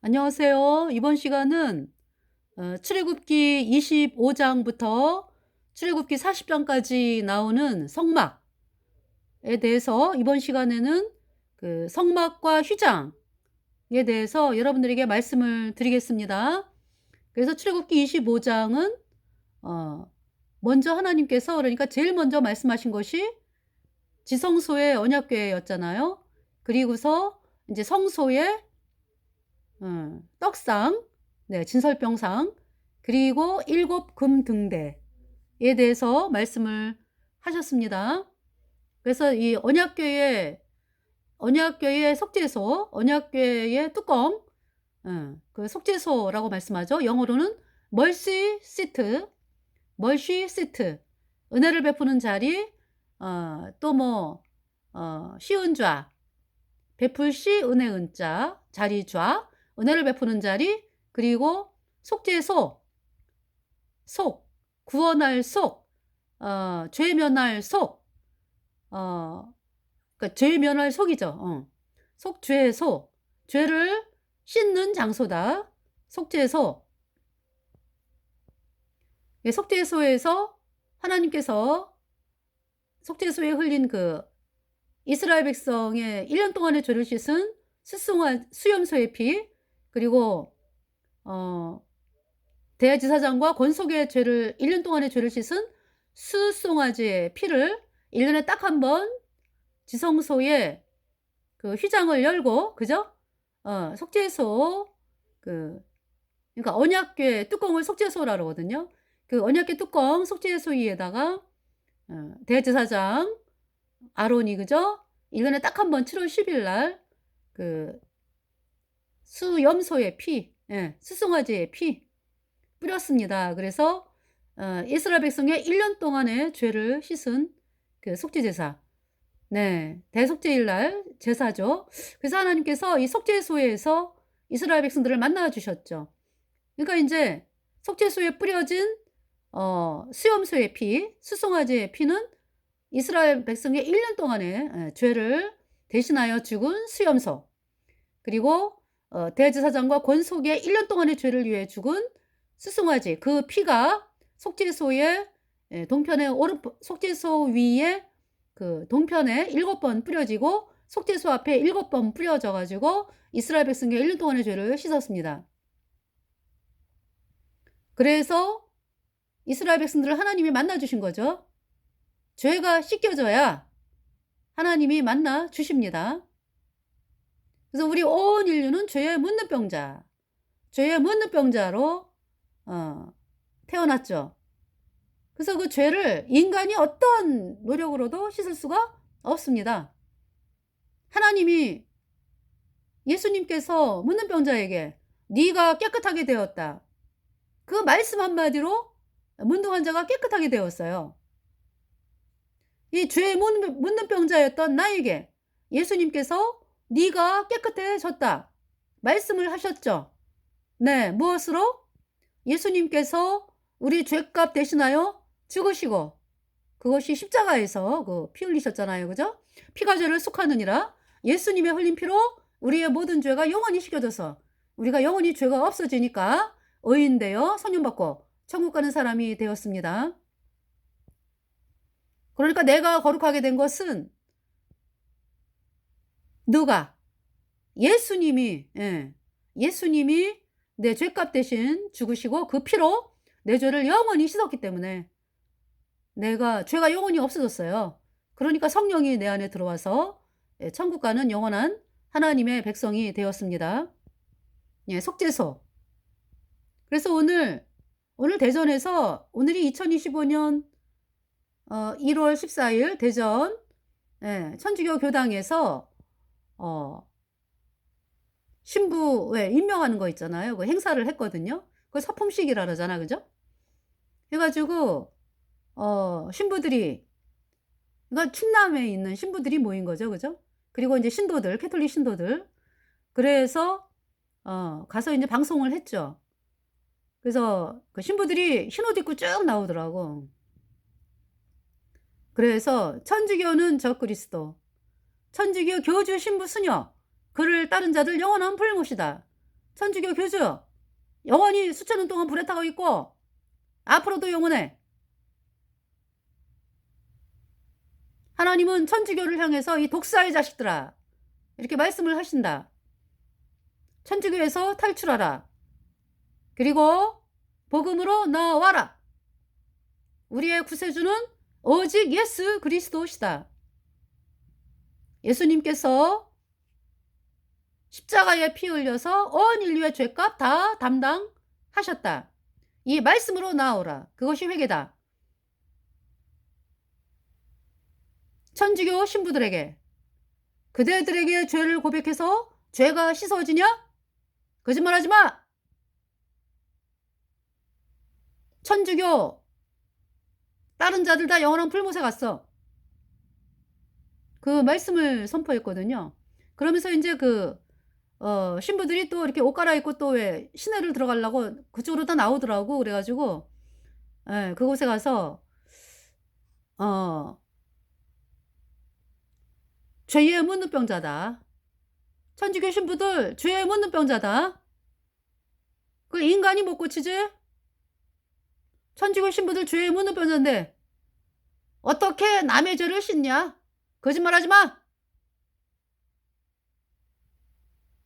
안녕하세요. 이번 시간은 출애굽기 25장부터 출애굽기 40장까지 나오는 성막에 대해서 이번 시간에는 그 성막과 휘장에 대해서 여러분들에게 말씀을 드리겠습니다. 그래서 출애굽기 25장은 먼저 하나님께서, 그러니까 제일 먼저 말씀하신 것이 지성소의 언약궤였잖아요. 그리고서 이제 성소의 떡상, 네, 진설병상, 그리고 일곱 금 등대에 대해서 말씀을 하셨습니다. 그래서 이 언약궤의 속죄소, 언약궤의 뚜껑, 그 속죄소라고 말씀하죠. 영어로는 멀시 시트, 멀시 시트, 은혜를 베푸는 자리, 또 뭐 시은 좌, 베풀시 은혜 은자, 자리 좌, 은혜를 베푸는 자리, 그리고 속죄소, 속, 구원할 속, 죄 면할 속, 그러니까 죄 면할 속이죠. 속죄소, 죄를 씻는 장소다. 속죄소. 예, 속죄소에서 하나님께서 속죄소에 흘린 그 이스라엘 백성의 1년 동안의 죄를 씻은 수염소의 피, 그리고 대제사장과 권속의 죄를 1년 동안의 죄를 씻은 수송아지의 피를 1년에 딱 한 번 지성소에 그 휘장을 열고, 그죠? 속죄소, 그러니까 언약궤 뚜껑을 속죄소라 그러거든요. 그 언약궤 뚜껑 속죄소 위에다가 대제사장 아론이, 그죠? 1년에 딱 한 번 7월 10일 날 그 수염소의 피, 예, 수송아지의 피 뿌렸습니다. 그래서 이스라엘 백성의 1년 동안의 죄를 씻은 그 속죄제사, 네, 대속죄일 날 제사죠. 그래서 하나님께서 이 속죄소에서 이스라엘 백성들을 만나 주셨죠. 그러니까 이제 속죄소에 뿌려진 수염소의 피, 수송아지의 피는 이스라엘 백성의 1년 동안의 죄를 대신하여 죽은 수염소, 그리고 대제사장과 권속의 1년 동안의 죄를 위해 죽은 수송아지, 그 피가 속죄소의 동편의 속죄소 위에 그 동편에 7번 뿌려지고 속죄소 앞에 7번 뿌려져 가지고 이스라엘 백성의 1년 동안의 죄를 씻었습니다. 그래서 이스라엘 백성들을 하나님이 만나 주신 거죠. 죄가 씻겨져야 하나님이 만나 주십니다. 그래서 우리 온 인류는 죄에 묻는 병자, 죄에 묻는 병자로 태어났죠. 그래서 그 죄를 인간이 어떤 노력으로도 씻을 수가 없습니다. 하나님이 예수님께서 묻는 병자에게 네가 깨끗하게 되었다, 그 말씀 한마디로 문둥 환자가 깨끗하게 되었어요. 이 죄에 묻는 병자였던 나에게 예수님께서 네가 깨끗해졌다 말씀을 하셨죠. 네, 무엇으로? 예수님께서 우리 죄값 대신하여 죽으시고, 그것이 십자가에서 그 피 흘리셨잖아요. 그죠? 피가 죄를 속하느니라. 예수님의 흘린 피로 우리의 모든 죄가 영원히 씻겨져서 우리가 영원히 죄가 없어지니까 의인 되어 선언받고 천국 가는 사람이 되었습니다. 그러니까 내가 거룩하게 된 것은 누가? 예수님이, 예, 예수님이 내 죄값 대신 죽으시고 그 피로 내 죄를 영원히 씻었기 때문에 죄가 영원히 없어졌어요. 그러니까 성령이 내 안에 들어와서 천국 가는 영원한 하나님의 백성이 되었습니다. 예, 속죄소. 그래서 오늘 대전에서, 오늘이 2025년 1월 14일 대전, 예, 천주교 교당에서 신부 임명하는 거 있잖아요. 그 행사를 했거든요. 그 서품식이라 그러잖아, 그죠? 해가지고 신부들이, 그러니까 충남에 있는 신부들이 모인 거죠, 그죠? 그리고 이제 신도들, 캐톨릭 신도들. 그래서 가서 이제 방송을 했죠. 그래서 그 신부들이 흰옷 입고 쭉 나오더라고. 그래서 천주교는 적그리스도, 천주교 교주 신부 수녀, 그를 따른 자들 영원한 불못이다. 천주교 교주 영원히 수천 년 동안 불에 타고 있고 앞으로도 영원해. 하나님은 천주교를 향해서 이 독사의 자식들아 이렇게 말씀을 하신다. 천주교에서 탈출하라. 그리고 복음으로 나와라. 우리의 구세주는 오직 예수 그리스도시다. 예수님께서 십자가에 피 흘려서 온 인류의 죄값 다 담당하셨다. 이 말씀으로 나오라. 그것이 회개다. 천주교 신부들에게 그대들에게 죄를 고백해서 죄가 씻어지냐? 거짓말하지 마. 천주교 다른 자들 다 영원한 불못에 갔어. 그 말씀을 선포했거든요. 그러면서 이제 신부들이 또 이렇게 옷 갈아입고 또 왜 시내를 들어가려고 그쪽으로 다 나오더라고. 그래가지고 예, 그곳에 가서 죄의 문둥병자다. 천주교 신부들 죄의 문둥병자다. 그 인간이 못 고치지? 천주교 신부들 죄의 문둥병자인데 어떻게 남의 죄를 씻냐? 거짓말하지 마.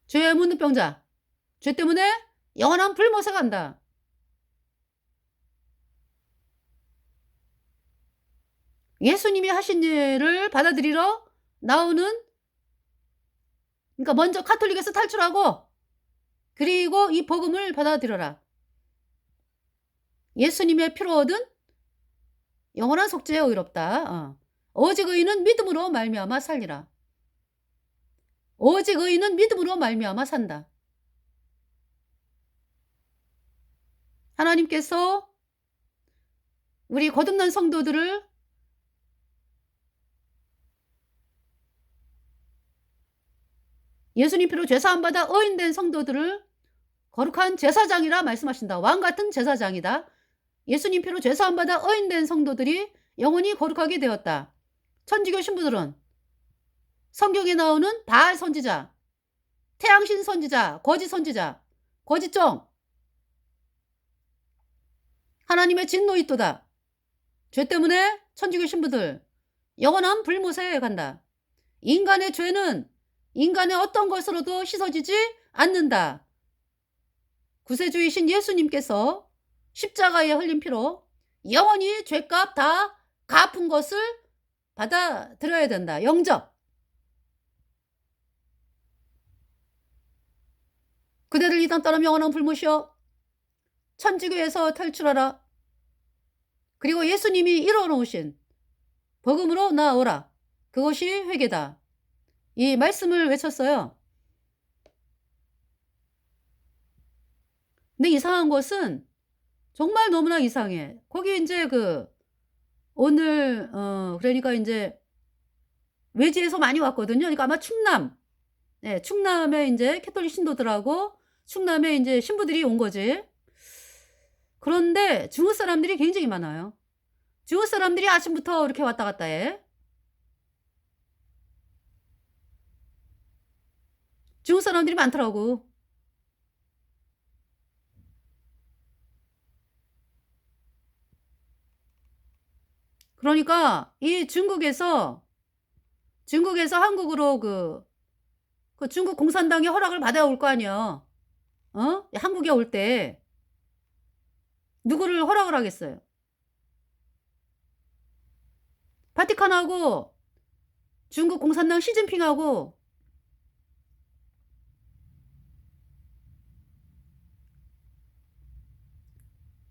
죄의 문둥병자. 죄 때문에 영원한 불못에 간다. 예수님이 하신 일을 받아들이러 나오는, 그러니까 먼저 카톨릭에서 탈출하고 그리고 이 복음을 받아들여라. 예수님의 피로 얻은 영원한 속죄에 의롭다. 오직 의인은 믿음으로 말미암아 살리라. 오직 의인은 믿음으로 말미암아 산다. 하나님께서 우리 거듭난 성도들을 예수님 피로 죄사함 받아 의인된 성도들을 거룩한 제사장이라 말씀하신다. 왕같은 제사장이다. 예수님 피로 죄사함 받아 의인된 성도들이 영원히 거룩하게 되었다. 천주교 신부들은 성경에 나오는 바알 선지자, 태양신 선지자, 거짓 선지자, 거짓종, 하나님의 진노 있도다. 죄 때문에 천주교 신부들 영원한 불못에 간다. 인간의 죄는 인간의 어떤 것으로도 씻어지지 않는다. 구세주이신 예수님께서 십자가에 흘린 피로 영원히 죄값 다 갚은 것을 받아들여야 된다. 영접. 그대들 이단 따름 영원한 불못이여. 천주교에서 탈출하라. 그리고 예수님이 이뤄놓으신 복음으로 나오라. 그것이 회개다. 이 말씀을 외쳤어요. 근데 이상한 것은 정말 너무나 이상해. 거기 이제 오늘 그러니까 이제 외지에서 많이 왔거든요. 그러니까 아마 충남, 네, 충남에 이제 캐톨릭 신도들하고 충남에 이제 신부들이 온 거지. 그런데 중국 사람들이 굉장히 많아요. 중국 사람들이 아침부터 이렇게 왔다 갔다 해. 중국 사람들이 많더라고. 그러니까 이 중국에서 한국으로 그 중국 공산당의 허락을 받아 올 거 아니야. 한국에 올 때 누구를 허락을 하겠어요? 바티칸하고 중국 공산당 시진핑하고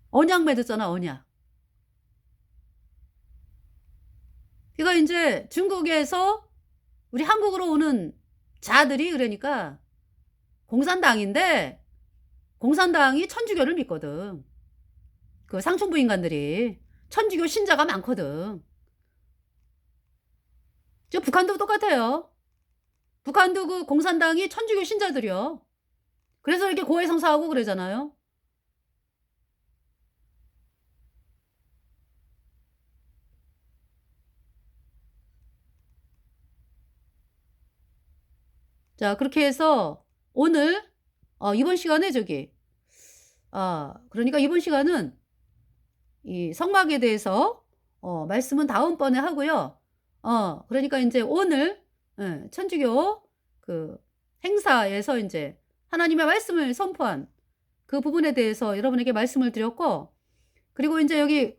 언약 맺었잖아, 언약. 그러니까 이제 중국에서 우리 한국으로 오는 자들이 그러니까 공산당인데 공산당이 천주교를 믿거든. 그 상층부 인간들이 천주교 신자가 많거든. 저 북한도 똑같아요. 북한도 그 공산당이 천주교 신자들이요. 그래서 이렇게 고해성사하고 그러잖아요. 자, 그렇게 해서 오늘 이번 시간에 그러니까 이번 시간은 이 성막에 대해서 말씀은 다음번에 하고요. 그러니까 인제 오늘 천주교 그 행사에서 인제 하나님의 말씀을 선포한 그 부분에 대해서 여러분에게 말씀을 드렸고, 그리고 인제 여기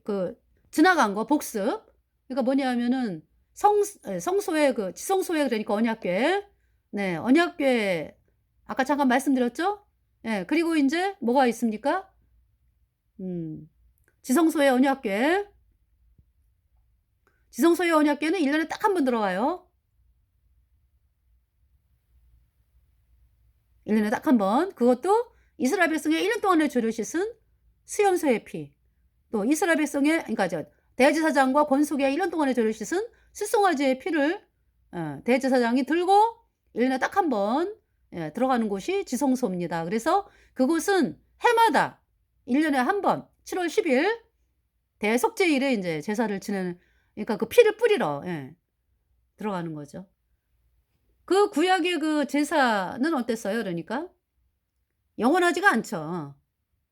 지나간 거 복습. 그러니까 뭐냐면은 성소의 지성소에, 그러니까 언약궤. 네, 언약궤 아까 잠깐 말씀드렸죠? 예. 그리고 인제 뭐가 있습니까? 지성소의 언약궤. 지성소의 언약궤는 1 년에 딱 한 번 들어가요. 1 년에 딱 한 번. 그것도 이스라엘 백성의 1년 동안의 죄를 씻은 수염소의 피. 또 이스라엘 백성의, 그러니까 대제사장과 권속의 1년 동안의 죄를 씻은 숫송아지의 피를 대제사장이 들고 1 년에 딱 한 번 들어가는 곳이 지성소입니다. 그래서 그곳은 해마다 1 년에 한 번 7월 10일 대속죄일에 인제 제사를 지내는, 그러니까 그 피를 뿌리러 들어가는 거죠. 그 구약의 그 제사는 어땠어요 그러니까? 영원하지가 않죠.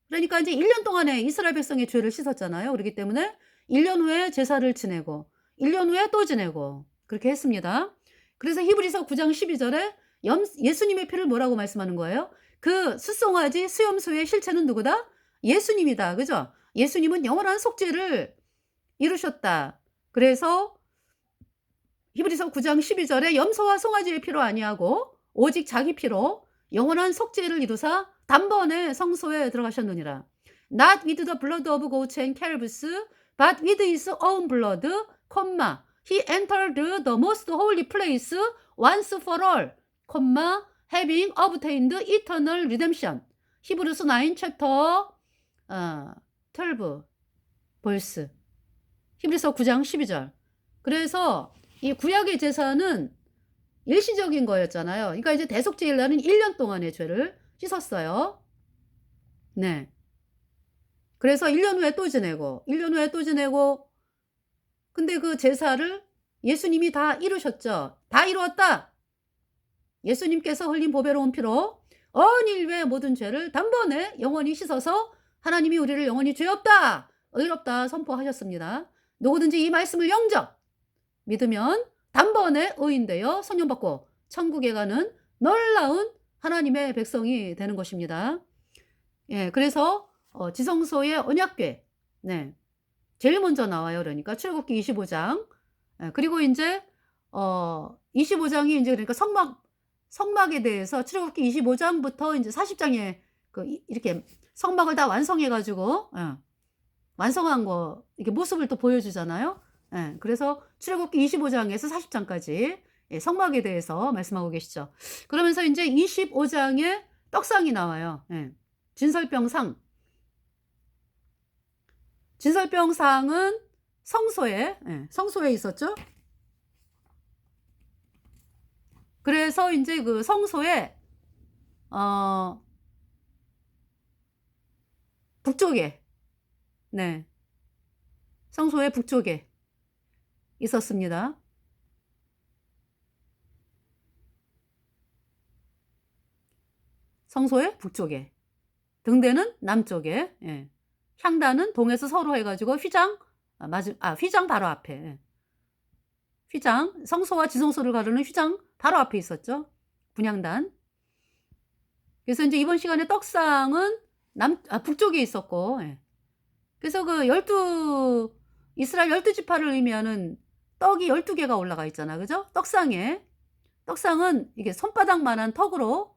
그러니까 인제 1년 동안에 이스라엘 백성의 죄를 씻었잖아요. 그러기 때문에 1년 후에 제사를 지내고 1년 후에 또 지내고 그렇게 했습니다. 그래서 히브리서 9장 12 절에 예수님의 피를 뭐라고 말씀하는 거예요? 그 숫송아지 수염소의 실체는 누구다? 예수님이다. 그죠? 예수님은 영원한 속죄를 이루셨다. 그래서 히브리서 9장 12 절에 염소와 송아지의 피로 아니하고 오직 자기 피로 영원한 속죄를 이루사 단번에 성소에 들어가셨느니라. Not with the blood of goats and calves, but with his own blood, he entered the most holy place once for all, having obtained eternal redemption. 히브리서 9 chapter 12 verse. 히브리서 9장 12절. 그래서 이 구약의 제사는 일시적인 거였잖아요. 그러니까 이제 대속죄일 날은 1 년 동안의 죄를 씻었어요. 네. 그래서 1 년 후에 또 지내고 1 년 후에 또 지내고, 근데 그 제사를 예수님이 다 이루셨죠. 다 이루었다. 예수님께서 흘린 보배로운 피로 온 인류의 모든 죄를 단번에 영원히 씻어서 하나님이 우리를 영원히 죄 없다, 의롭다 선포하셨습니다. 누구든지 이 말씀을 영접 믿으면 단번에 의인되어 선년받고 천국에 가는 놀라운 하나님의 백성이 되는 것입니다. 예, 그래서 지성소의 언약궤, 네, 제일 먼저 나와요. 그러니까 출애굽기 25장. 예, 그리고 인제 25장이 인제 그러니까 성막에 대해서 출애굽기 25장부터 인제 40장에 이렇게 성막을 다 완성해 가지고 완성한 거 이렇게 모습을 또 보여주잖아요. 예. 그래서 출애굽기 25장에서 40장까지 성막에 대해서 말씀하고 계시죠. 그러면서 인제 25장에 떡상이 나와요. 예. 진설병상. 진설병상은 성소에 있었죠. 그래서 인제 그 성소에 북쪽에, 네, 성소의 북쪽에 있었습니다. 성소의 북쪽에. 등대는 남쪽에. 예. 향단은 동에서 서로 해 가지고 휘장 바로 앞에. 예. 휘장, 성소와 지성소를 가르는 휘장 바로 앞에 있었죠. 분향단. 그래서 인제 이번 시간에 떡상은 북쪽에 있었고, 예. 그래서 이스라엘 12지파를 의미하는 떡이 12개가 올라가 있잖아. 그죠? 떡상에. 떡상은 이게 손바닥만한 턱으로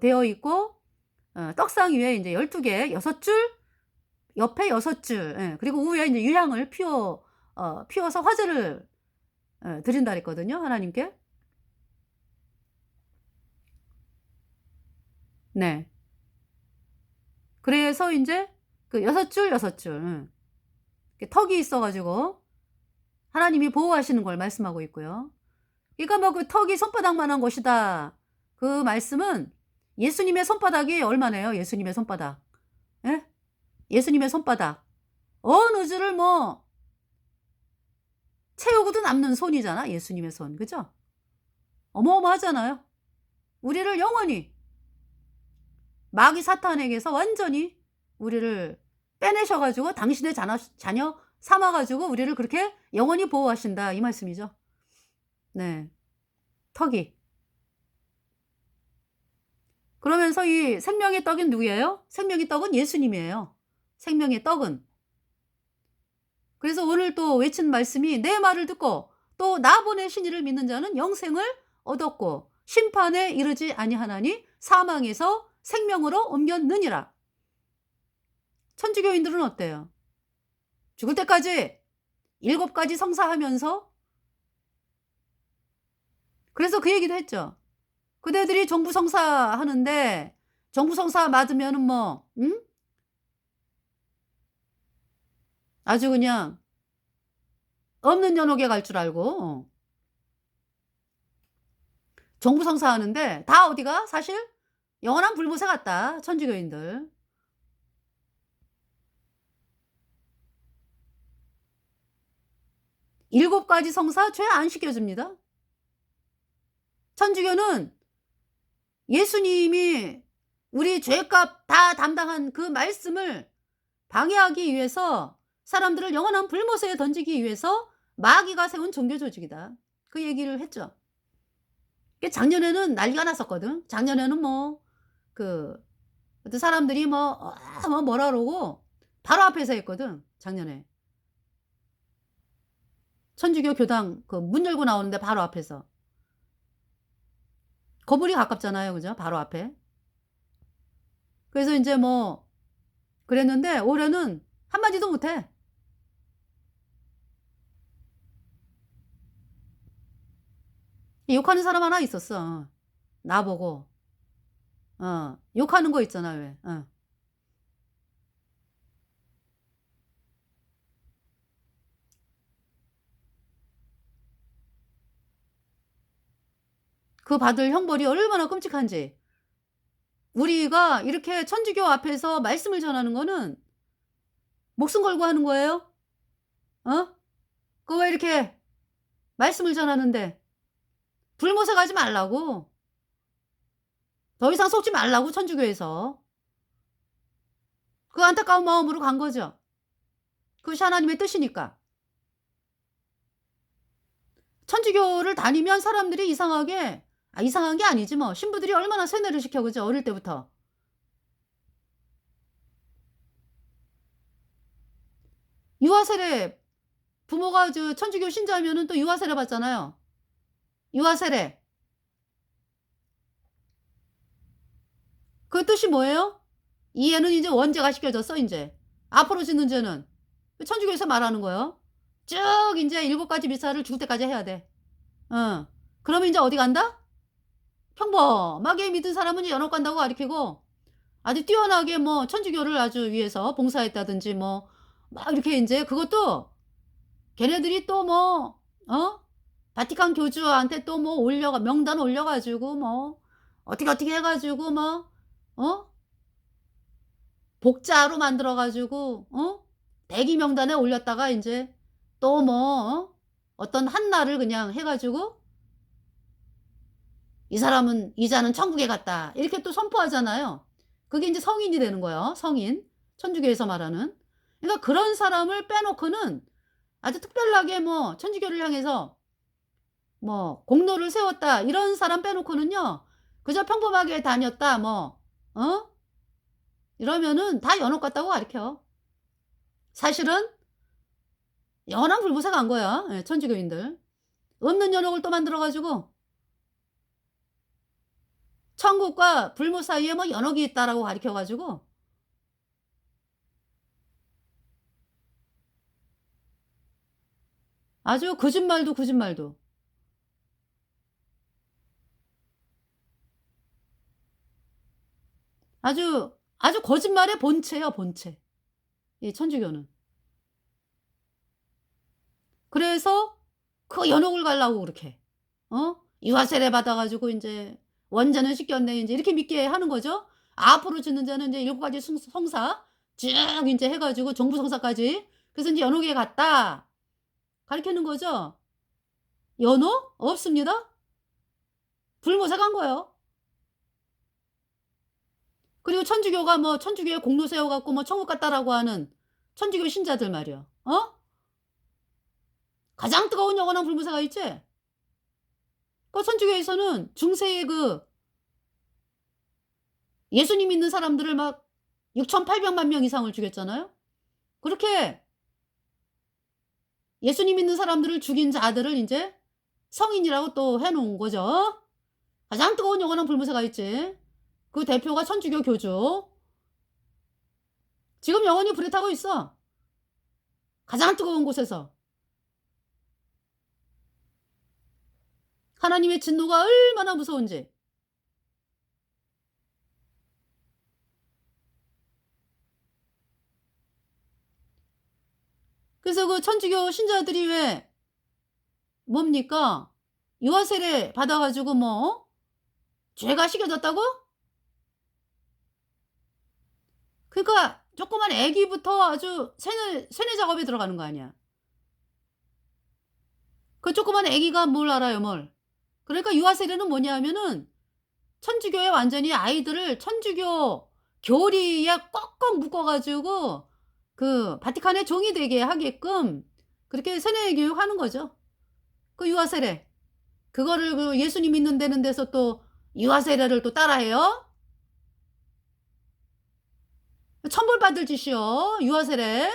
되어 있고, 떡상 위에 인제 12개 6줄, 옆에 6줄, 예. 그리고 위에 인제 유향을 피워서 화제를 드린다 그랬거든요, 하나님께. 네. 그래서 인제 6줄, 6줄, 이렇게 턱이 있어 가지고 하나님이 보호하시는 걸 말씀하고 있고요. 그러니까 뭐 그 턱이 손바닥만한 것이다. 그 말씀은 예수님의 손바닥이 얼마네요, 예수님의 손바닥. 예? 예수님의 손바닥. 어느 줄을 뭐 채우고도 남는 손이잖아, 예수님의 손. 그죠? 어마어마하잖아요. 우리를 영원히 마귀 사탄에게서 완전히 우리를 빼내셔 가지고 당신의 자녀 삼아 가지고 우리를 그렇게 영원히 보호하신다 이 말씀이죠. 네. 턱이. 그러면서 이 생명의 떡은 누구예요? 생명의 떡은 예수님이에요. 생명의 떡은. 그래서 오늘 또 외친 말씀이 내 말을 듣고 또 나 보내신 이를 믿는 자는 영생을 얻었고 심판에 이르지 아니하나니 사망에서 생명으로 옮겼느니라. 천주교인들은 어때요? 죽을 때까지 7가지 성사하면서 그래서 그 얘기도 했죠. 그대들이 정부성사 하는데 정부성사 맞으면은 뭐 아주 그냥 없는 연옥에 갈 줄 알고 정부성사 하는데 다 어디가 사실 영원한 불못에 갔다 천주교인들. 7가지 성사 죄 안 씻겨줍니다. 천주교는 예수님이 우리 죄값 다 담당한 그 말씀을 방해하기 위해서 사람들을 영원한 불못에 던지기 위해서 마귀가 세운 종교 조직이다. 그 얘기를 했죠. 작년에는 난리가 났었거든. 작년에는 뭐 그 어떤 사람들이 뭐라 그러고 바로 앞에서 했거든. 작년에. 천주교 교당 그 문 열고 나오는데 바로 앞에서. 거물이 가깝잖아요. 그죠? 바로 앞에. 그래서 인제 뭐 그랬는데 올해는 한마디도 못해. 욕하는 사람 하나 있었어. 나보고. 욕하는 거 있잖아 왜. 그 받을 형벌이 얼마나 끔찍한지. 우리가 이렇게 천주교 앞에서 말씀을 전하는 거는 목숨 걸고 하는 거예요. 어? 그거 왜 이렇게 말씀을 전하는데 불못에 가지 말라고. 더 이상 속지 말라고 천주교에서. 그 안타까운 마음으로 간 거죠. 그것이 하나님의 뜻이니까. 천주교를 다니면 사람들이 이상하게 이상한 게 아니지 뭐. 신부들이 얼마나 세뇌를 시켜 그죠? 어릴 때부터. 유아세례 부모가 천주교 신자면은 또 유아세례 받잖아요. 유아세례. 그 뜻이 뭐예요? 이 애는 이제 원죄가 시켜졌어 인제. 앞으로 짓는 죄는. 그 천주교에서 말하는 거예요. 쭉 인제 7가지 미사를 죽을 때까지 해야 돼. 그러면 인제 어디 간다? 평범하게 믿은 사람은 연옥 간다고 가르치고 아주 뛰어나게 뭐 천주교를 아주 위해서 봉사했다든지 막 이렇게 인제 그것도 걔네들이 또 바티칸 교주한테 또 명단 올려 가지고 어떻게 해 가지고 복자로 만들어 가지고 대기 명단에 올렸다가 인제 또 어떤 한 날을 그냥 해 가지고 "이 사람은 이 자는 천국에 갔다." 이렇게 또 선포하잖아요. 그게 인제 성인이 되는 거예요, 성인. 천주교에서 말하는. 그러니까 그런 사람을 빼놓고는 아주 특별하게 천주교를 향해서 공로를 세웠다 이런 사람 빼놓고는요. 그저 평범하게 다녔다 이러면은 다 연옥 갔다고 가르쳐. 사실은 영원한 불못에 간 거야, 예 천주교인들. 없는 연옥을 또 만들어 가지고 천국과 불못 사이에 연옥이 있다라고 가르쳐 가지고 아주 거짓말도 거짓말도. 아주 거짓말의 본체야 본체. 이 천주교는. 그래서 그 연옥을 가려고 그렇게 유아세례 받아 가지고 인제 원자는 씻겼네 인제 이렇게 믿게 하는 거죠. 앞으로 짓는 자는 인제 7가지 성사 쭉 인제 해 가지고 정부성사까지 그래서 인제 연옥에 갔다 가르치는 거죠. 연옥? 없습니다. 불못에 간 거예요. 그리고 천주교가 뭐 천주교에 공로 세워 갖고 뭐 천국 갔다라고 하는 천주교 신자들 말이야. 어? 가장 뜨거운 영원한 불무사가 있지? 그 천주교에서는 중세의 그 예수님 믿는 사람들을 막 6,800만 명 이상을 죽였잖아요. 그렇게 예수님 믿는 사람들을 죽인 자들을 인제 성인이라고 또 해 놓은 거죠. 가장 뜨거운 영원한 불무사가 있지. 그 대표가 천주교 교주. 지금 영원히 불에 타고 있어. 가장 뜨거운 곳에서. 하나님의 진노가 얼마나 무서운지. 그래서 그 천주교 신자들이 왜 뭡니까? 유아 세례 받아 가지고 뭐 죄가 식혀졌다고? 그러니까 조그만 애기부터 아주 세뇌 작업에 들어가는 거 아니야. 그 조그만 애기가 뭘 알아요, 뭘. 그러니까 유아 세례는 뭐냐 하면은 천주교에 완전히 아이들을 천주교 교리에 꽉꽉 묶어 가지고 그 바티칸의 종이 되게 하게끔 그렇게 세뇌 교육하는 거죠. 그 유아 세례. 그거를 그 예수님 믿는 다는 데서 또 유아 세례를 또 따라해요? 천벌 받을 짓이요. 유아 세례.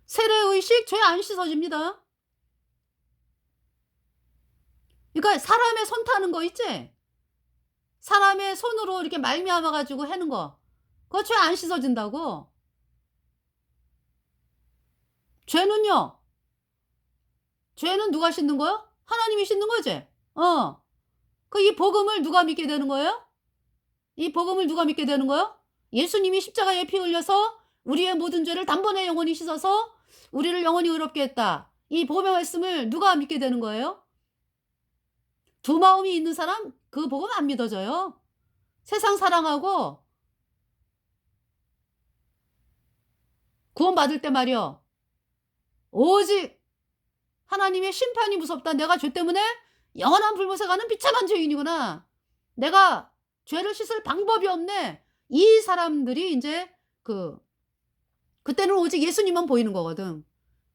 세례 의식 죄 안 씻어집니다. 그러니까 사람의 손 타는 거 있지? 사람의 손으로 이렇게 말미암아 가지고 하는 거. 그거 죄 안 씻어진다고. 죄는요. 죄는 누가 씻는 거요? 하나님이 씻는 거지. 어. 그 이 복음을 누가 믿게 되는 거예요? 이 복음을 누가 믿게 되는 거예요? 예수님이 십자가에 피 흘려서 우리의 모든 죄를 단번에 영원히 씻어서 우리를 영원히 의롭게 했다. 이 복음의 말씀을 누가 믿게 되는 거예요? 두 마음이 있는 사람 그 복음 안 믿어져요. 세상 사랑하고 구원받을 때 말이요. 오직 하나님의 심판이 무섭다. 내가 죄 때문에 영원한 불못에 가는 비참한 죄인이구나. 내가 죄를 씻을 방법이 없네. 이 사람들이 인제 그때는 오직 예수님만 보이는 거거든.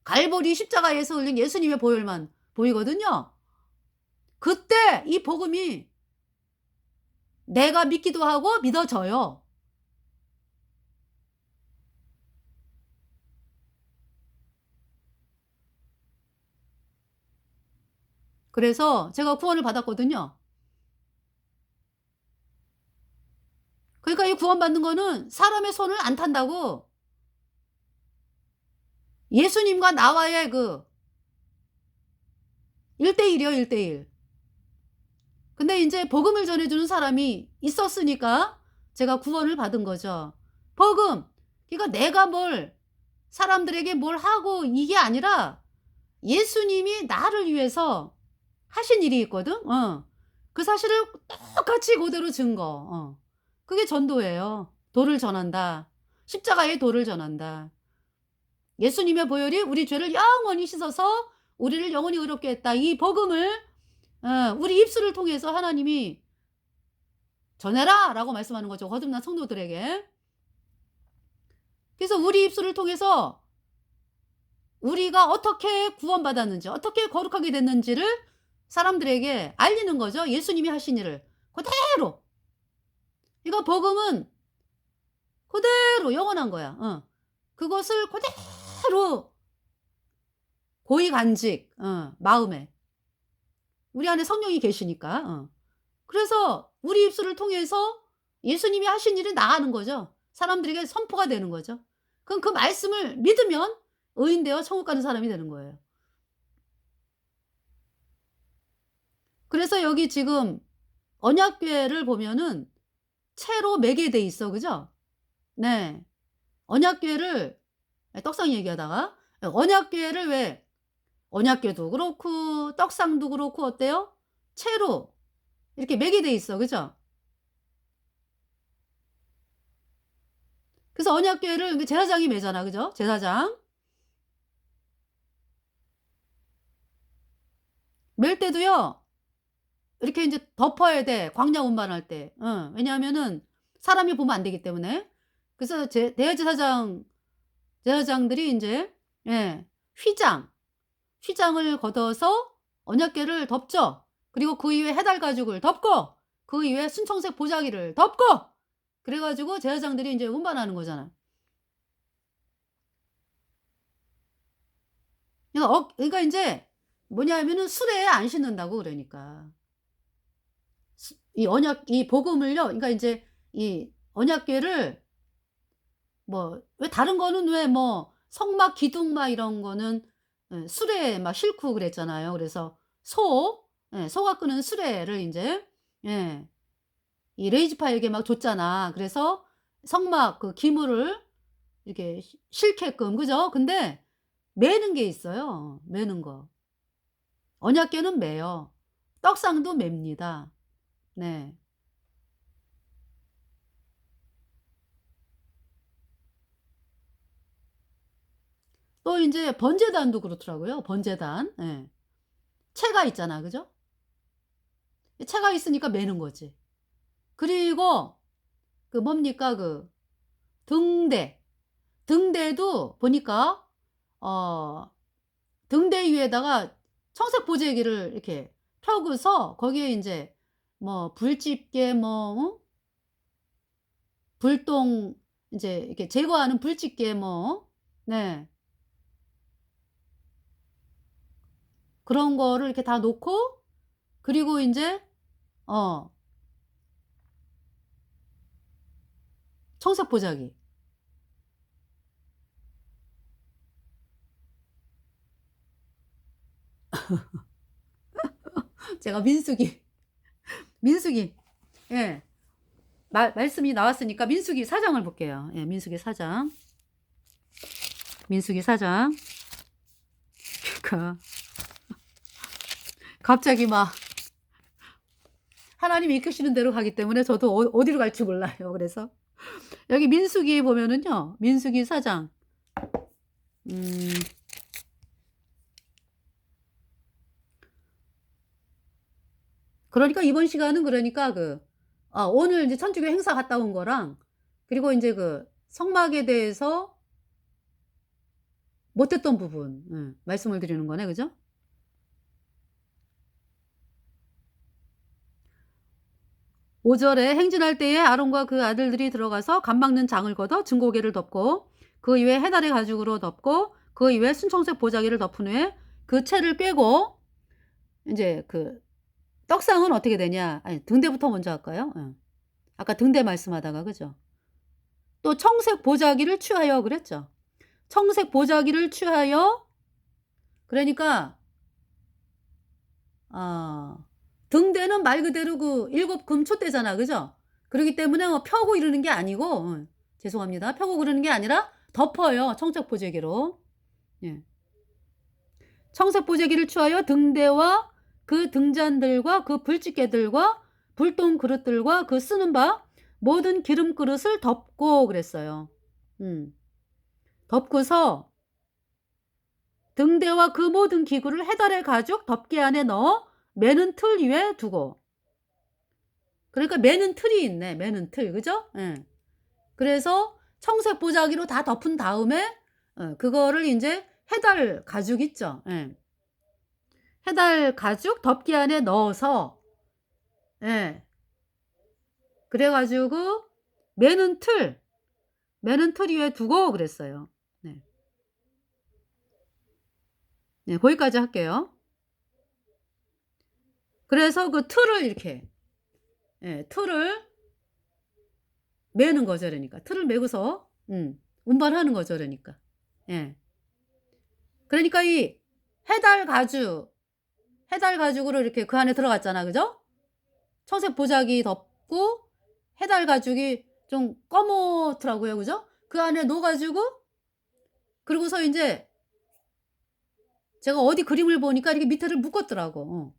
갈보리 십자가에서 흘린 예수님의 보혈만 보이거든요. 그때 이 복음이 내가 믿기도 하고 믿어져요. 그래서 제가 구원을 받았거든요. 그러니까 이 구원받는 거는 사람의 손을 안 탄다고. 예수님과 나와의 그 1대1이요, 1대1. 근데 인제 복음을 전해 주는 사람이 있었으니까 제가 구원을 받은 거죠. 복음. 그러니까 내가 뭘 사람들에게 뭘 하고 이게 아니라 예수님이 나를 위해서 하신 일이 있거든. 어. 그 사실을 똑같이 고대로 증거. 어. 그게 전도예요. 도를 전한다. 십자가의 도를 전한다. 예수님의 보혈이 우리 죄를 영원히 씻어서 우리를 영원히 의롭게 했다. 이 복음을 우리 입술을 통해서 하나님이 "전해라."라고 말씀하는 거죠, 거듭난 성도들에게. 그래서 우리 입술을 통해서 우리가 어떻게 구원받았는지 어떻게 거룩하게 됐는지를 사람들에게 알리는 거죠, 예수님이 하신 일을. 그대로. 이거 복음은 그대로 영원한 거야. 어. 그것을 그대로 고이 간직 마음에. 우리 안에 성령이 계시니까. 어. 그래서 우리 입술을 통해서 예수님이 하신 일이 나가는 거죠. 사람들에게 선포가 되는 거죠. 그럼 그 말씀을 믿으면 의인 되어 천국 가는 사람이 되는 거예요. 그래서 여기 지금 언약궤를 보면은 채로 매게 돼 있어. 그죠? 네. 언약궤를 떡상 얘기하다가 언약궤를 왜 언약궤도 그렇고 떡상도 그렇고 어때요? 채로 이렇게 매게 돼 있어. 그죠? 그래서 언약궤를 그 제사장이 매잖아. 그죠? 제사장. 멜 때도요. 이렇게 인제 덮어야 돼, 광야 운반할 때. 왜냐하면은 사람이 보면 안 되기 때문에. 그래서 제사장들이 인제 예 휘장을 걷어서 언약궤를 덮죠. 그리고 그 위에 해달 가죽을 덮고 그 위에 순청색 보자기를 덮고 그래 가지고 제사장들이 인제 운반하는 거잖아. 그러니까 인제 뭐냐면은 수레에 안 싣는다고 그러니까. 이 언약 이 복음을요, 그러니까 인제 이 언약궤를 뭐 왜 다른 거는 왜 뭐 성막 기둥 막 이런 거는 수레에 막 싣고 그랬잖아요. 그래서 소가 끄는 수레를 인제 예 이 레이지파에게 막 줬잖아. 그래서 성막 그 기물을 이렇게 싣게끔 그죠? 근데 매는 게 있어요, 매는 거. 언약궤는 매요. 떡상도 맵니다. 네. 또 인제 번제단도 그렇더라고요, 번제단. 예. 채가 있잖아. 그죠? 이 채가 있으니까 매는 거지. 그리고 그 뭡니까 등대. 등대도 보니까 어 등대 위에다가 청색 보재기를 이렇게 펴고서 거기에 인제 뭐 불집게 뭐 불똥 인제 이렇게 제거하는 불집게 네 그런 거를 이렇게 다 놓고 그리고 인제 어 청색 보자기. 제가 민수기 예. 말씀이 나왔으니까 민수기 4 장을 볼게요. 예 민수기 4 장. 민수기 4 장. 그러니까 갑자기 막 하나님이 이끄시는 대로 가기 때문에 저도 어디로 갈지 몰라요. 그래서 여기 민수기 보면은요. 민수기 4 장. 음 그러니까 이번 시간은 그러니까 오늘 이제 천주교 행사 갔다 온 거랑 그리고 인제 성막에 대해서 못 했던 부분 말씀을 드리는 거네. 그죠? 5 절에 행진할 때에 아론과 그 아들들이 들어가서 감 막는 장을 걷어 증거궤를 덮고 그 위에 해달의 가죽으로 덮고 그 위에 순청색 보자기를 덮은 후에 그 채를 꿰고 인제 떡상은 어떻게 되냐. 아니 등대부터 먼저 할까요? 아까 등대 말씀하다가 그죠? 또 청색 보자기를 취하여 그랬죠. 청색 보자기를 취하여 그러니까 아 등대는 말 그대로 일곱 금촛대잖아. 그죠? 그러기 때문에 뭐 펴고 이러는 게 아니고 죄송합니다. 펴고 그러는 게 아니라 덮어요, 청색 보자기로. 예. 청색 보자기를 취하여 등대와 그 등잔들과 그 불집게들과 불똥 그릇들과 그 쓰는 바 모든 기름 그릇을 덮고 그랬어요. 음. 덮고서 등대와 그 모든 기구를 해달의 가죽 덮개 안에 넣어 매는 틀 위에 두고 그러니까 매는 틀이 있네. 매는 틀. 그죠? 예. 그래서 청색 보자기로 다 덮은 다음에 그거를 인제 해달 가죽 있죠? 예. 해달 가죽 덮개 안에 넣어서 예. 그래 가지고 매는 매는 틀 위에 두고 그랬어요. 네. 네 거기까지 할게요. 그래서 그 틀을 이렇게 틀을 매는 거죠 그러니까. 틀을 매고서 운반하는 거죠 그러니까. 예. 그러니까 이 해달 가죽 해달 가죽으로 이렇게 그 안에 들어갔잖아. 그죠? 청색 보자기 덮고 해달 가죽이 좀 꺼멓더라고요. 그죠? 그 안에 넣어 가지고 그러고서 인제 제가 어디 그림을 보니까 이렇게 밑에를 묶었더라고.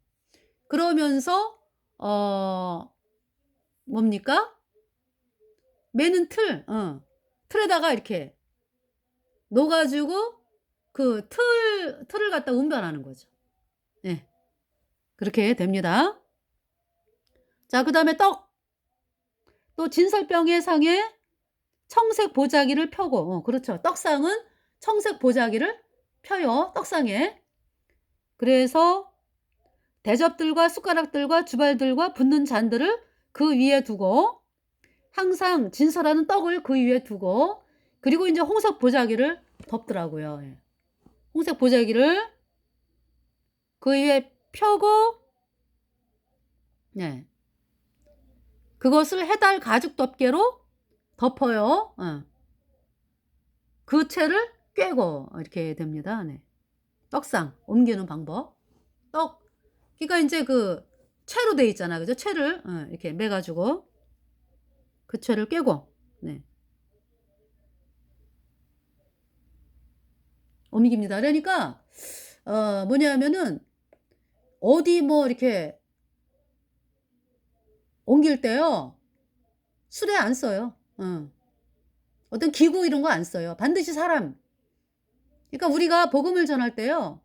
그러면서 어 뭡니까? 매는 틀에다가 이렇게 넣어 가지고 그 틀을 갖다 운반하는 거죠. 예. 그렇게 됩니다. 자, 그다음에 떡. 또 진설병의 상에 청색 보자기를 펴고 그렇죠. 떡상은 청색 보자기를 펴요, 떡상에. 그래서 대접들과 숟가락들과 주발들과 붓는 잔들을 그 위에 두고 항상 진설하는 떡을 그 위에 두고 그리고 인제 홍색 보자기를 덮더라고요. 예. 홍색 보자기를 그 위에 펴고 네. 그것을 해달 가죽 덮개로 덮어요. 예. 그 채를 꿰고 이렇게 됩니다. 네. 떡상 옮기는 방법. 떡 그러니까 인제 그 채로 돼 있잖아. 그죠? 채를 이렇게 매 가지고 그 채를 꿰고 네. 옮깁니다. 그러니까 뭐냐면은 어디 뭐 이렇게 옮길 때요. 수레 안 써요. 어떤 기구 이런 거 안 써요. 반드시 사람. 그러니까 우리가 복음을 전할 때요.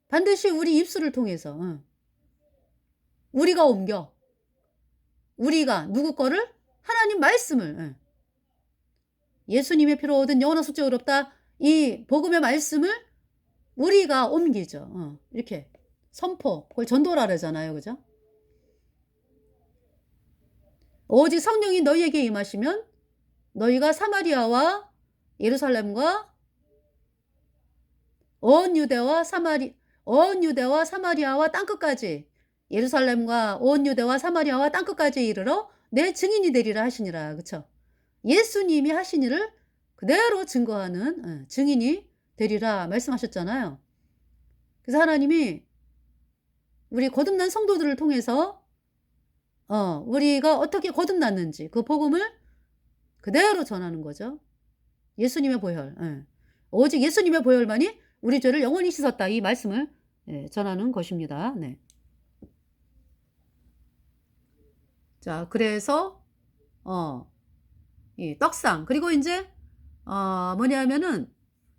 반드시 우리 입술을 통해서 우리가 옮겨. 우리가 누구 거를? 하나님 말씀을 예수님의 피로 얻은 영원한 속죄 의롭다. 이 복음의 말씀을 우리가 옮기죠. 이렇게 선포. 그걸 전도라 그러잖아요. 그죠? 오직 성령이 너희에게 임하시면 너희가 사마리아와 예루살렘과 온 유대와 사마리아와 땅끝까지 예루살렘과 온 유대와 사마리아와 땅끝까지 이르러 내 증인이 되리라 하시니라. 그쵸? 예수님이 하신 일을 그대로 증거하는 증인이 되리라 말씀하셨잖아요. 그래서 하나님이 우리 거듭난 성도들을 통해서 우리가 어떻게 거듭났는지 그 복음을 그대로 전하는 거죠. 예수님의 보혈. 오직 예수님의 보혈만이 우리 죄를 영원히 씻었다. 이 말씀을 전하는 것입니다. 네. 자, 그래서 이 떡상 그리고 인제 뭐냐면은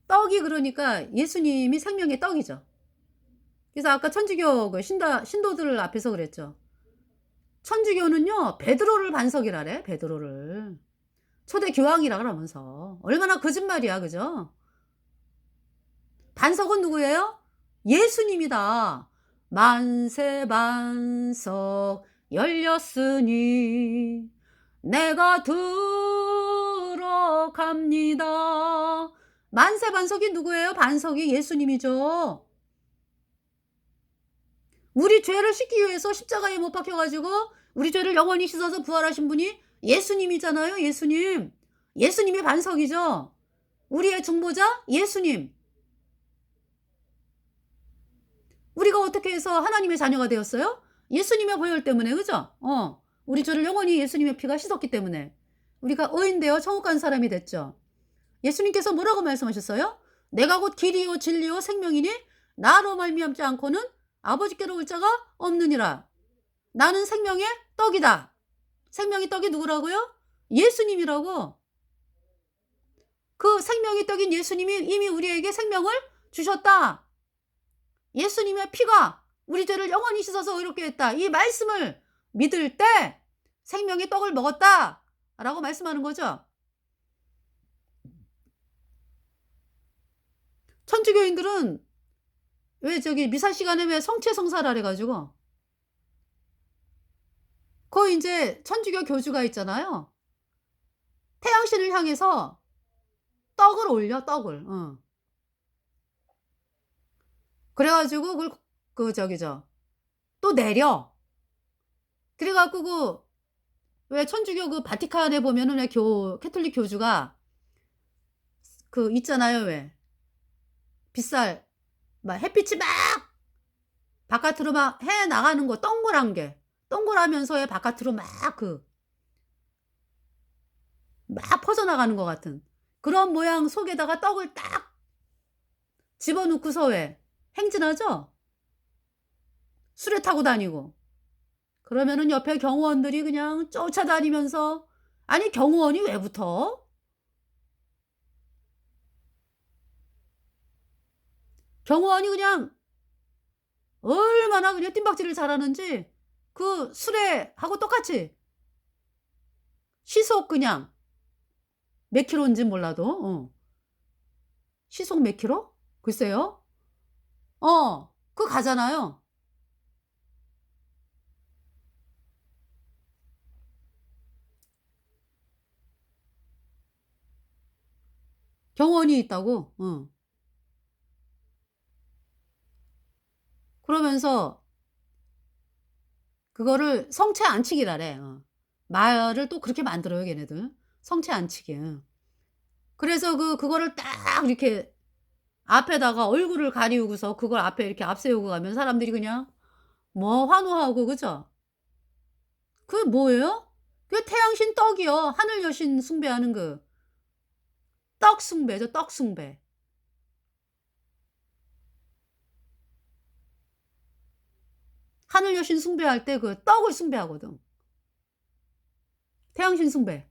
떡이 그러니까 예수님이 생명의 떡이죠. 그래서 아까 천주교 그 신도들 앞에서 그랬죠. 천주교는요 베드로를 반석이라래. 베드로를. 초대 교황이라 그러면서. 얼마나 거짓말이야. 그죠? 반석은 누구예요? 예수님이다. 만세 반석 열렸으니 내가 들어갑니다. 만세 반석이 누구예요? 반석이 예수님이죠. 우리 죄를 씻기 위해서 십자가에 못 박혀 가지고 우리 죄를 영원히 씻어서 부활하신 분이 예수님이잖아요. 예수님. 예수님이 반석이죠. 우리의 중보자 예수님. 우리가 어떻게 해서 하나님의 자녀가 되었어요? 예수님의 보혈 때문에. 그죠? 우리 죄를 영원히 예수님의 피가 씻었기 때문에 우리가 의인되어 천국 간 사람이 됐죠. 예수님께서 뭐라고 말씀하셨어요? 내가 곧 길이요 진리요 생명이니 나로 말미암지 않고는 아버지께로 올 자가 없느니라. 나는 생명의 떡이다. 생명의 떡이 누구라고요? 예수님이라고. 그 생명의 떡인 예수님이 이미 우리에게 생명을 주셨다. 예수님의 피가 우리 죄를 영원히 씻어서 의롭게 했다. 이 말씀을 믿을 때 생명의 떡을 먹었다 라고 말씀하는 거죠. 천주교인들은 왜 저기 미사 시간에 왜 성체성사라 그래가지고 그 이제 천주교 교주가 있잖아요. 태양신을 향해서 떡을 올려 떡을. 그래가지고 그걸 그 저기죠 또 내려. 그래갖고 그 왜 천주교 그 바티칸에 보면은 왜 캐톨릭 교주가 그 있잖아요. 왜 빗살 막 햇빛이 막 바깥으로 막 해 나가는 거 동그란 게 동그라면서 왜 바깥으로 막 퍼져나가는 것 같은 그런 모양 속에다가 떡을 딱 집어넣고서 왜 행진하죠? 수레 타고 다니고. 그러면은 옆에 경호원들이 그냥 쫓아다니면서 아니 경호원이 왜 붙어? 경호원이 그냥 얼마나 그냥 뜀박질을 잘하는지 그 수레하고 똑같이 시속 그냥 몇 킬로인지 몰라도 시속 몇 킬로? 글쎄요. 그거 가잖아요. 경원이 있다고. 그러면서 그거를 성체 안치기라래. 말을 또 그렇게 만들어요 걔네들. 성체 안치기. 그래서 그거를 딱 이렇게 앞에다가 얼굴을 가리우고서 그걸 앞에 이렇게 앞세우고 가면 사람들이 그냥 뭐 환호하고 그죠? 그게 뭐예요? 그게 태양신 떡이요. 하늘 여신 숭배하는 그 떡 숭배죠, 떡 숭배. 하늘 여신 숭배할 때 그 떡을 숭배하거든. 태양신 숭배.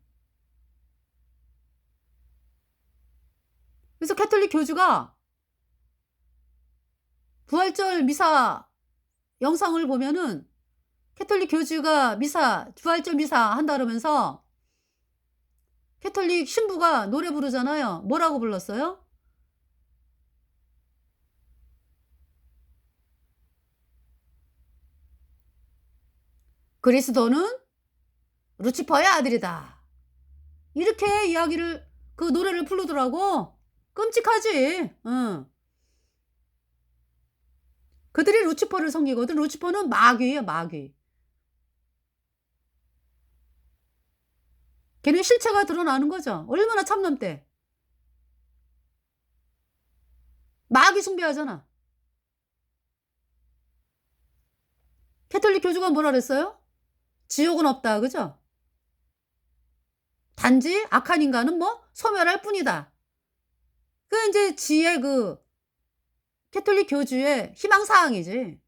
그래서 가톨릭 교주가 부활절 미사 영상을 보면은 가톨릭 교주가 미사 부활절 미사 한다 그러면서 가톨릭 신부가 노래 부르잖아요. 뭐라고 불렀어요? 그리스도는 루치퍼의 아들이다. 이렇게 이야기를 그 노래를 부르더라고. 끔찍하지. 응. 그들이 루치퍼를 섬기거든. 루치퍼는 마귀예요, 마귀. 걔는 실체가 드러나는 거죠. 얼마나 참남대. 마귀 숭배하잖아. 가톨릭 교주가 뭐라 그랬어요? 지옥은 없다. 그죠? 단지 악한 인간은 뭐 소멸할 뿐이다. 그 인제 지의 그 가톨릭 교주의 희망 사항이지.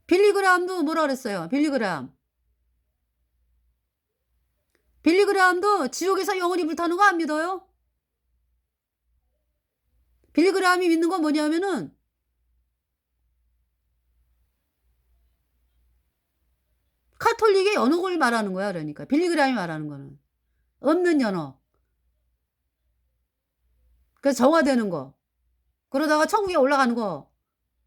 빌리 그라함도 뭐라 그랬어요? 빌리 그라함. 빌리 그라함도 지옥에서 영원히 불타는 거 안 믿어요? 빌리 그라함이 믿는 건 뭐냐면은 카톨릭의 연옥을 말하는 거야 그러니까. 빌리 그라함이 말하는 거는. 없는 연옥. 그래서 정화되는 거. 그러다가 천국에 올라가는 거.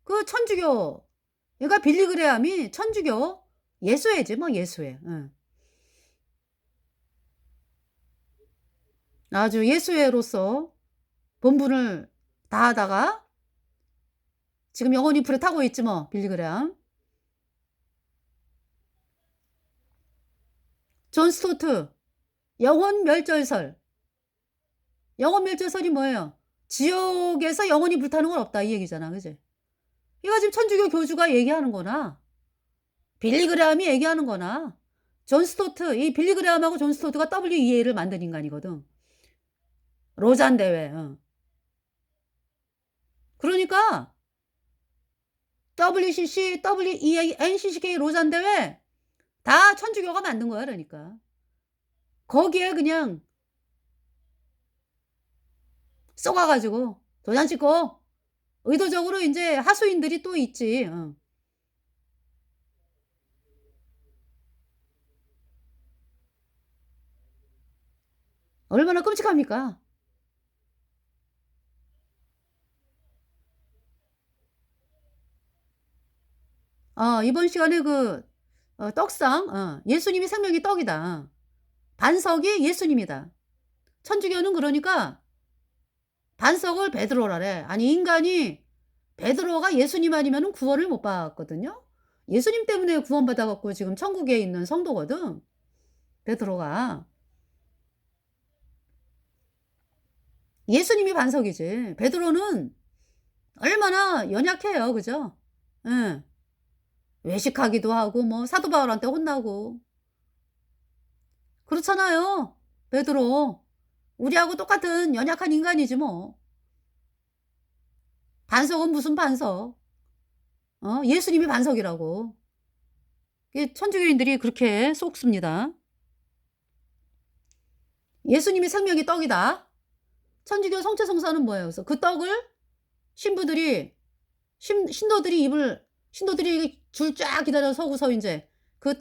그 천주교. 그러니까 빌리 그레함이 천주교 예수회지 뭐 예수회. 응. 아주 예수회로서 본분을 다하다가 지금 영원히 불에 타고 있지 뭐 빌리 그레함. 존 스토트 영혼 멸절설. 영혼 멸절설이 뭐예요? 지옥에서 영원히 불타는 건 없다 이 얘기잖아. 그지? 이거 지금 천주교 교주가 얘기하는 거나 빌리 그레함이 얘기하는 거나 존 스토트 이 빌리 그레함하고 존 스토트가 WEA를 만든 인간이거든. 로잔 대회. 그러니까 WCC, WEA, NCCK 로잔 대회 다 천주교가 만든 거야 그러니까. 거기에 그냥 쏘가 가지고 도장 찍고 의도적으로 인제 하수인들이 또 있지. 얼마나 끔찍합니까? 이번 시간에 떡상 예수님이 생명의 떡이다. 반석이 예수님이다. 천주교는 그러니까 반석을 베드로라래. 아니 인간이 베드로가 예수님 아니면은 구원을 못 받거든요. 예수님 때문에 구원받아 갖고 지금 천국에 있는 성도거든. 베드로가. 예수님이 반석이지. 베드로는 얼마나 연약해요. 그죠? 예. 외식하기도 하고 뭐 사도 바울한테 혼나고 그렇잖아요. 베드로. 우리하고 똑같은 연약한 인간이지 뭐. 반석은 무슨 반석. 예수님이 반석이라고. 이게 천주교인들이 그렇게 속습니다. 예수님이 생명의 떡이다. 천주교 성체성사는 뭐예요? 그래서 그 떡을 신부들이 신도들이 줄 쫙 기다려 서고서 인제 그 떡